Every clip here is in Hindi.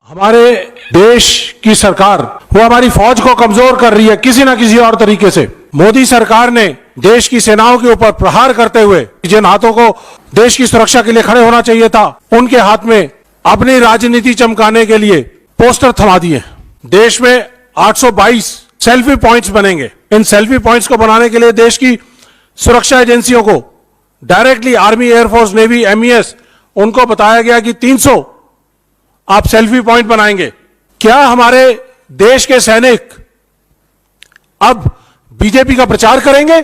हमारे देश की सरकार वो हमारी फौज को कमजोर कर रही है किसी ना किसी और तरीके से। मोदी सरकार ने देश की सेनाओं के ऊपर प्रहार करते हुए जिन हाथों को देश की सुरक्षा के लिए खड़े होना चाहिए था, उनके हाथ में अपनी राजनीति चमकाने के लिए पोस्टर थमा दिए। देश में 822 सेल्फी पॉइंट्स बनेंगे। इन सेल्फी पॉइंट्स को बनाने के लिए देश की सुरक्षा एजेंसियों को directly army, air force, navy, MES उनको बताया गया कि 300 आप सेल्फी पॉइंट बनाएंगे। क्या हमारे देश के सैनिक अब बीजेपी का प्रचार करेंगे,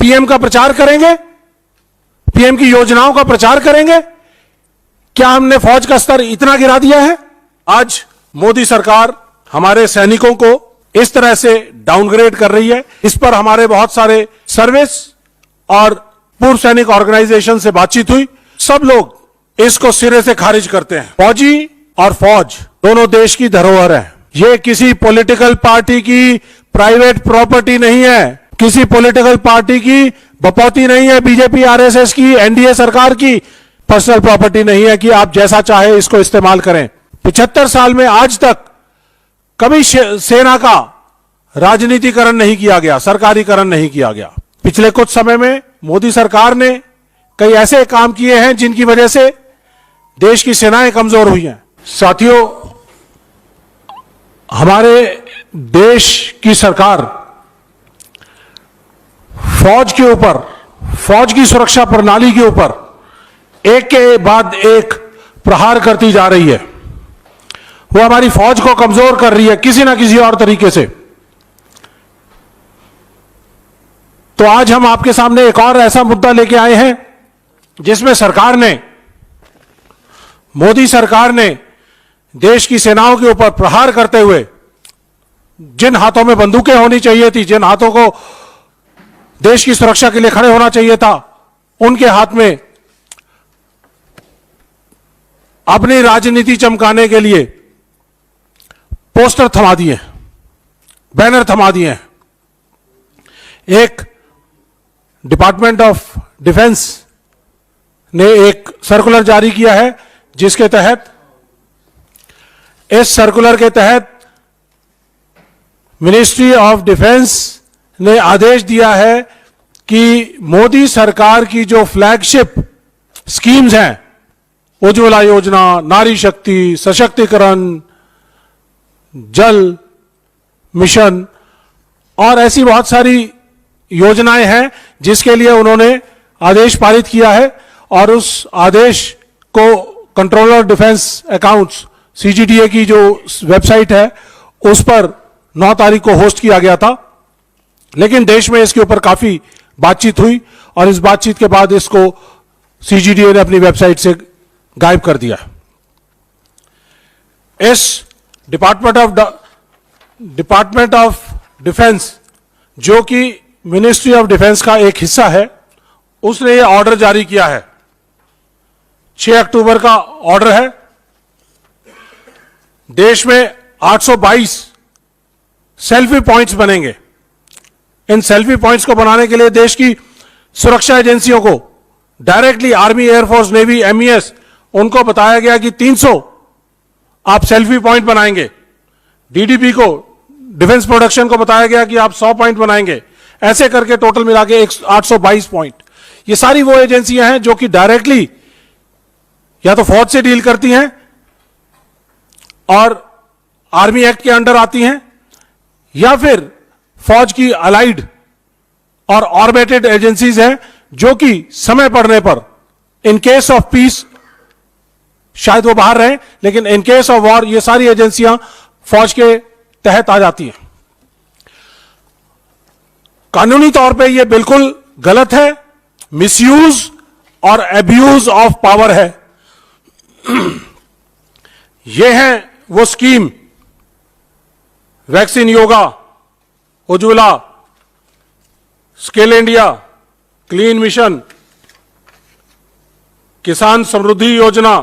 पीएम का प्रचार करेंगे, पीएम की योजनाओं का प्रचार करेंगे? क्या हमने फौज का स्तर इतना गिरा दिया है? आज मोदी सरकार हमारे सैनिकों को इस तरह से डाउनग्रेड कर रही है। इस पर हमारे बहुत सारे सर्विस और पूर्व सैनिक ऑर्गेनाइजेशन से बातचीत हुई। सब लोग इसको सिरे से खारिज करते हैं। फौजी और फौज दोनों देश की धरोहर है। ये किसी पॉलिटिकल पार्टी की प्राइवेट प्रॉपर्टी नहीं है, किसी पॉलिटिकल पार्टी की बपौती नहीं है, बीजेपी, आरएसएस की, एनडीए सरकार की पर्सनल प्रॉपर्टी नहीं है कि आप जैसा चाहे इसको इस्तेमाल करें। 75 साल में आज तक कभी सेना का राजनीतिकरण नहीं किया गया, सरकारीकरण नहीं किया गया। पिछले कुछ समय में मोदी सरकार ने कई ऐसे काम किए हैं जिनकी वजह से देश की सेनाएं कमजोर हुई हैं। साथियों, हमारे देश की सरकार फौज के ऊपर, फौज की सुरक्षा प्रणाली के ऊपर एक के बाद एक प्रहार करती जा रही है। वो हमारी फौज को कमजोर कर रही है किसी ना किसी और तरीके से। तो आज हम आपके सामने एक और ऐसा मुद्दा लेके आए हैं जिसमें सरकार ने, मोदी सरकार ने देश की सेनाओं के ऊपर प्रहार करते हुए जिन हाथों में बंदूकें होनी चाहिए थी, जिन हाथों को देश की सुरक्षा के लिए खड़े होना चाहिए था, उनके हाथ में अपनी राजनीति चमकाने के लिए पोस्टर थमा दिए, बैनर थमा दिए। एक डिपार्टमेंट ऑफ डिफेंस ने एक सर्कुलर जारी किया है जिसके तहत, इस सर्कुलर के तहत मिनिस्ट्री ऑफ डिफेंस ने आदेश दिया है कि मोदी सरकार की जो फ्लैगशिप स्कीम्स हैं, उज्ज्वला योजना, नारी शक्ति, सशक्तिकरण, जल मिशन और ऐसी बहुत सारी योजनाएं हैं जिसके लिए उन्होंने आदेश पारित किया है। और उस आदेश को कंट्रोलर डिफेंस अकाउंट्स, सीजीडीए की जो वेबसाइट है, उस पर 9 तारीख को होस्ट किया गया था। लेकिन देश में इसके ऊपर काफी बातचीत हुई और इस बातचीत के बाद इसको सीजीडीए ने अपनी वेबसाइट से गायब कर दिया। इस डिपार्टमेंट ऑफ डिफेंस, जो कि मिनिस्ट्री ऑफ डिफेंस का एक हिस्सा है, उसने यह ऑर्डर जारी किया है। 6 अक्टूबर का ऑर्डर है। देश में 822 सेल्फी पॉइंट्स बनेंगे। इन सेल्फी पॉइंट्स को बनाने के लिए देश की सुरक्षा एजेंसियों को directly army, air force, navy, MES उनको बताया गया कि 300 आप सेल्फी पॉइंट बनाएंगे। डीडीपी को, डिफेंस प्रोडक्शन को बताया गया कि आप 100 पॉइंट बनाएंगे। ऐसे करके टोटल मिला के 822 पॉइंट। ये सारी वो एजेंसियां हैं जो कि डायरेक्टली या तो फौज से डील करती हैं और आर्मी एक्ट के अंडर आती हैं, या फिर फौज की अलाइड और ऑर्बिटेड एजेंसीज हैं जो कि समय पड़ने पर इन केस ऑफ पीस शायद वो बाहर रहें, लेकिन इन केस ऑफ वॉर ये सारी एजेंसियां फौज के तहत आ जाती हैं। कानूनी तौर पे ये बिल्कुल गलत है, मिसयूज और एब्यूज ऑफ पावर है। ये है वो scheme, vaccine yoga, Ujjwala, skill India, clean mission, किसान समृद्धि योजना,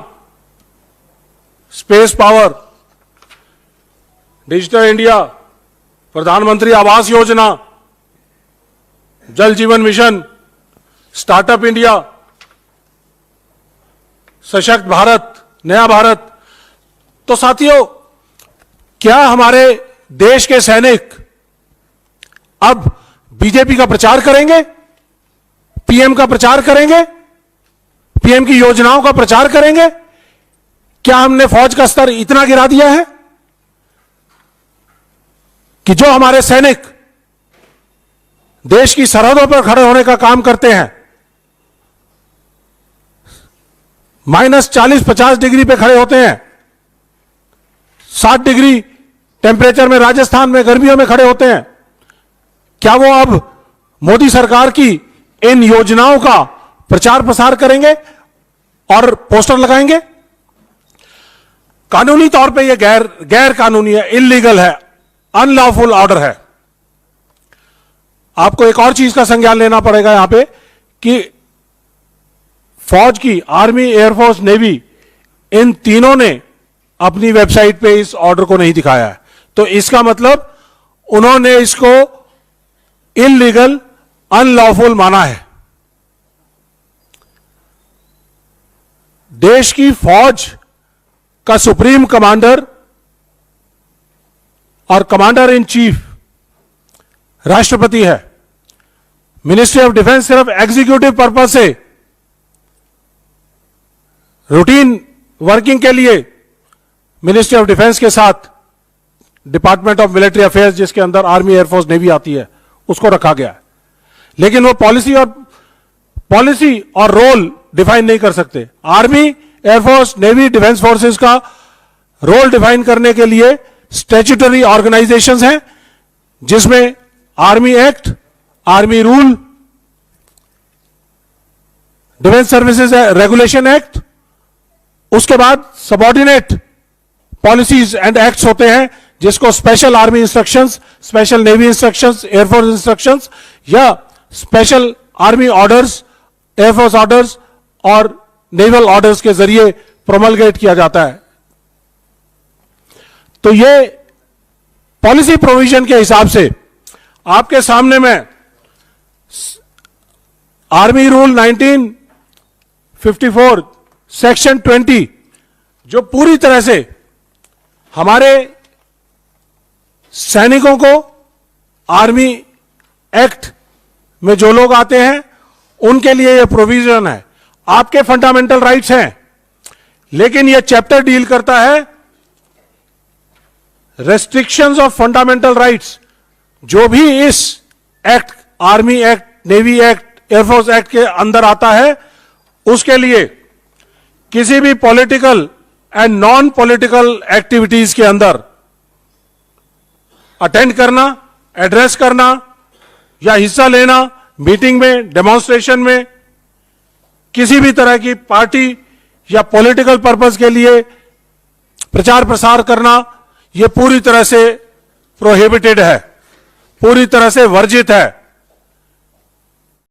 स्पेस पावर, डिजिटल इंडिया, प्रधानमंत्री आवास योजना, जल जीवन मिशन, स्टार्टअप इंडिया, सशक्त भारत, नया भारत, तो साथियों, क्या हमारे देश के सैनिक अब बीजेपी का प्रचार करेंगे, पीएम का प्रचार करेंगे, पीएम की योजनाओं का प्रचार करेंगे? क्या हमने फौज का स्तर इतना गिरा दिया है कि जो हमारे सैनिक देश की सरहदों पर खड़े होने का काम करते हैं, -40-50 डिग्री पे खड़े होते हैं, 60 डिग्री टेम्परेचर में राजस्थान में गर्मियों में खड़े होते हैं, क्या वो अब मोदी सरकार की इन योजनाओं का प्रचार प्रसार करेंगे और पोस्टर लगाएंगे? कानूनी तौर पे ये गैर कानूनी है, इल्लीगल है, अनलॉफुल ऑर्डर है। आपको एक और चीज का संज्ञान लेना पड़ेगा यहां पे कि फौज की, आर्मी, एयरफोर्स, नेवी, इन तीनों ने अपनी वेबसाइट पे इस ऑर्डर को नहीं दिखाया है। तो इसका मतलब उन्होंने इसको इल्लीगल, अनलॉफुल माना है। देश की फौज का सुप्रीम कमांडर और कमांडर इन चीफ राष्ट्रपति है। मिनिस्ट्री ऑफ डिफेंस सिर्फ एग्जीक्यूटिव पर्पज से, रूटीन वर्किंग के लिए मिनिस्ट्री ऑफ डिफेंस के साथ डिपार्टमेंट ऑफ मिलिट्री अफेयर्स, जिसके अंदर आर्मी, एयरफोर्स, नेवी आती है, उसको रखा गया है। लेकिन वो पॉलिसी और रोल डिफाइन नहीं कर सकते। Army, air force, navy, defence forces का रोल डिफाइन करने के लिए स्टैट्यूटरी ऑर्गेनाइजेशंस हैं, जिसमें army act, army rule, defence services regulation act, उसके बाद सबऑर्डिनेट पॉलिसीज एंड एक्ट्स होते हैं, जिसको special army instructions, special navy instructions, air force instructions या special army orders, air force orders और नेवल ऑर्डर्स के जरिए प्रोमलगेट किया जाता है। तो ये पॉलिसी प्रोविजन के हिसाब से आपके सामने में आर्मी रूल 1954 सेक्शन 20, जो पूरी तरह से हमारे सैनिकों को आर्मी एक्ट में जो लोग आते हैं उनके लिए यह प्रोविजन है। आपके फंडामेंटल राइट्स हैं, लेकिन यह चैप्टर डील करता है रेस्ट्रिक्शंस ऑफ फंडामेंटल राइट्स। जो भी इस act, army act, navy act, air force act के अंदर आता है, उसके लिए किसी भी political and non political activities के अंदर अटेंड करना, एड्रेस करना या हिस्सा लेना, मीटिंग में, डेमोन्स्ट्रेशन में, किसी भी तरह की पार्टी या पॉलिटिकल पर्पस के लिए प्रचार प्रसार करना, यह पूरी तरह से प्रोहिबिटेड है, पूरी तरह से वर्जित है।